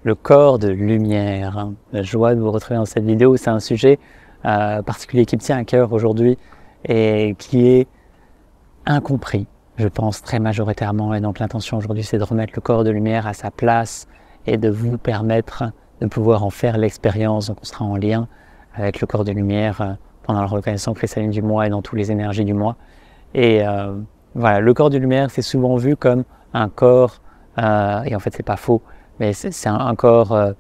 Le corps de lumière. La joie de vous retrouver dans cette vidéo. C'est un sujet particulier qui me tient à cœur aujourd'hui et qui est incompris, je pense, très majoritairement. Et donc l'intention aujourd'hui, c'est de remettre le corps de lumière à sa place et de vous permettre de pouvoir en faire l'expérience. Donc on sera en lien avec le corps de lumière pendant la reconnaissance cristalline du mois et dans toutes les énergies du mois. Et voilà, le corps de lumière, c'est souvent vu comme un corps, et en fait c'est pas faux, mais c'est un corps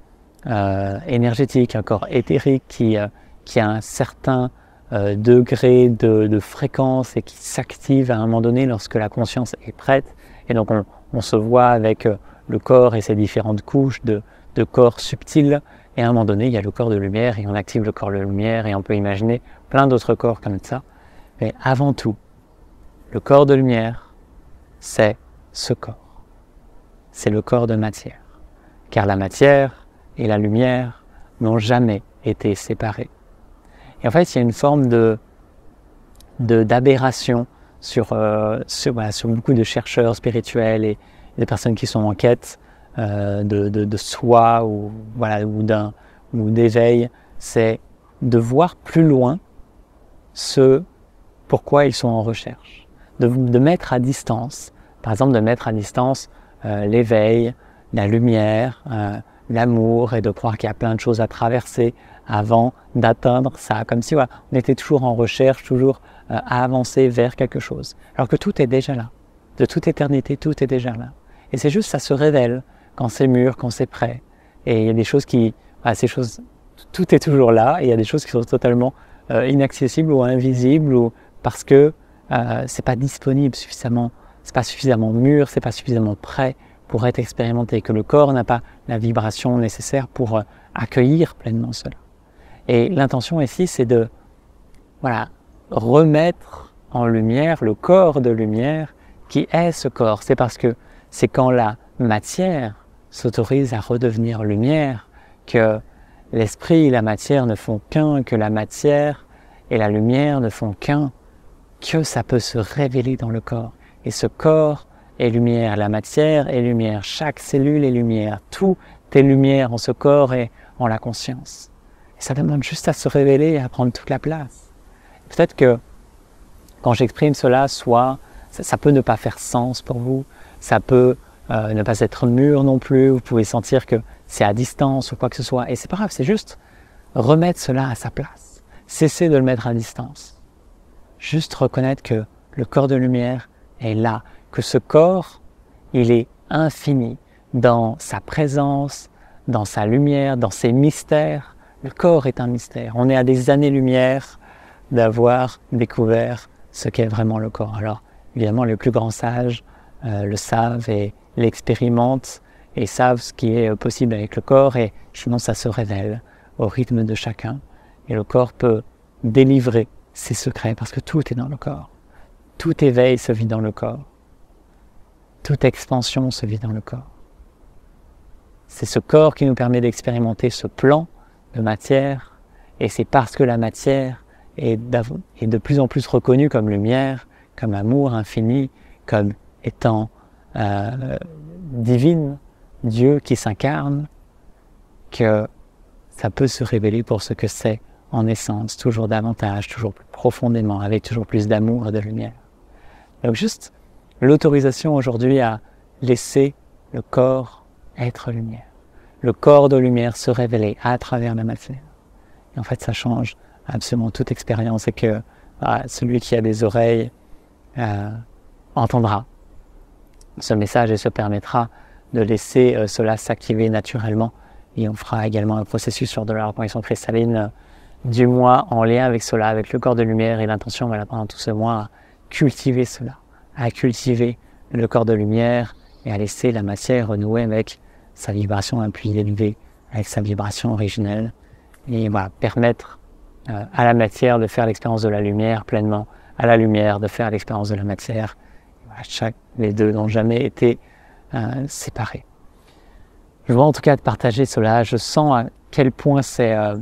énergétique, un corps éthérique qui a un certain degré de fréquence et qui s'active à un moment donné lorsque la conscience est prête. Et donc on se voit avec le corps et ses différentes couches de corps subtils. Et à un moment donné, il y a le corps de lumière et on active le corps de lumière et on peut imaginer plein d'autres corps comme ça. Mais avant tout, le corps de lumière, c'est ce corps. C'est le corps de matière. Car la matière et la lumière n'ont jamais été séparés. Et en fait, il y a une forme d'aberration sur beaucoup de chercheurs spirituels et des personnes qui sont en quête de soi ou d'éveil. C'est de voir plus loin ce pourquoi ils sont en recherche. De mettre à distance, par exemple de mettre à distance l'éveil, la lumière, l'amour, et de croire qu'il y a plein de choses à traverser avant d'atteindre ça, comme si on était toujours en recherche, toujours à avancer vers quelque chose, alors que tout est déjà là, de toute éternité, tout est déjà là. Et c'est juste, ça se révèle quand c'est mûr, quand c'est prêt, et il y a des choses tout est toujours là, et il y a des choses qui sont totalement inaccessibles ou invisibles, ou parce que c'est pas disponible suffisamment, c'est pas suffisamment mûr, c'est pas suffisamment prêt pour être expérimenté, que le corps n'a pas la vibration nécessaire pour accueillir pleinement cela. Et l'intention ici, c'est de remettre en lumière le corps de lumière qui est ce corps. C'est parce que c'est quand la matière s'autorise à redevenir lumière que l'esprit et la matière ne font qu'un, que la matière et la lumière ne font qu'un, que ça peut se révéler dans le corps. Et ce corps est lumière, la matière est lumière, chaque cellule est lumière, tout est lumière en ce corps et en la conscience. Et ça demande juste à se révéler et à prendre toute la place. Peut-être que quand j'exprime cela, ça peut ne pas faire sens pour vous, ça peut ne pas être mûr non plus, vous pouvez sentir que c'est à distance ou quoi que ce soit, et c'est pas grave, c'est juste remettre cela à sa place, cesser de le mettre à distance. Juste reconnaître que le corps de lumière est là, que ce corps, il est infini dans sa présence, dans sa lumière, dans ses mystères. Le corps est un mystère. On est à des années-lumière d'avoir découvert ce qu'est vraiment le corps. Alors, évidemment, les plus grands sages le savent et l'expérimentent et savent ce qui est possible avec le corps, et sinon ça se révèle au rythme de chacun. Et le corps peut délivrer ses secrets parce que tout est dans le corps. Tout éveil se vit dans le corps. Toute expansion se vit dans le corps. C'est ce corps qui nous permet d'expérimenter ce plan de matière, et c'est parce que la matière est de plus en plus reconnue comme lumière, comme amour infini, comme étant divine, Dieu qui s'incarne, que ça peut se révéler pour ce que c'est en essence, toujours davantage, toujours plus profondément, avec toujours plus d'amour et de lumière. Donc juste l'autorisation aujourd'hui à laisser le corps être lumière, le corps de lumière se révéler à travers la matière. Et en fait, ça change absolument toute expérience, et que celui qui a des oreilles entendra ce message et se permettra de laisser cela s'activer naturellement. Et on fera également un processus sur de la reconnaissance cristalline du mois en lien avec cela, avec le corps de lumière, et l'intention pendant tout ce mois à cultiver cela, à cultiver le corps de lumière et à laisser la matière renouer avec sa vibration un peu élevée, avec sa vibration originelle, et permettre à la matière de faire l'expérience de la lumière pleinement, à la lumière de faire l'expérience de la matière. Les deux n'ont jamais été séparés. Je vois en tout cas de partager cela, je sens à quel point c'est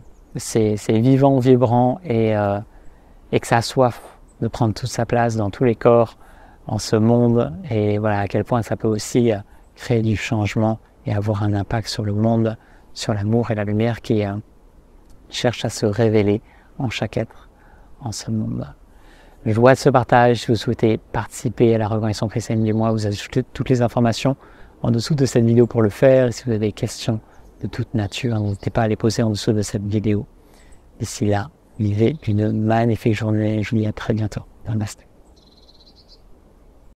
vivant, vibrant, et que ça a soif de prendre toute sa place dans tous les corps en ce monde, et à quel point ça peut aussi créer du changement et avoir un impact sur le monde, sur l'amour et la lumière qui cherche à se révéler en chaque être, en ce monde. Joie de ce partage. Si vous souhaitez participer à la reconnaissance chrétienne du mois, vous ajoutez toutes les informations en dessous de cette vidéo pour le faire. Et si vous avez des questions de toute nature, n'hésitez pas à les poser en dessous de cette vidéo. D'ici là, vivez une magnifique journée. Je vous dis à très bientôt. Namaste.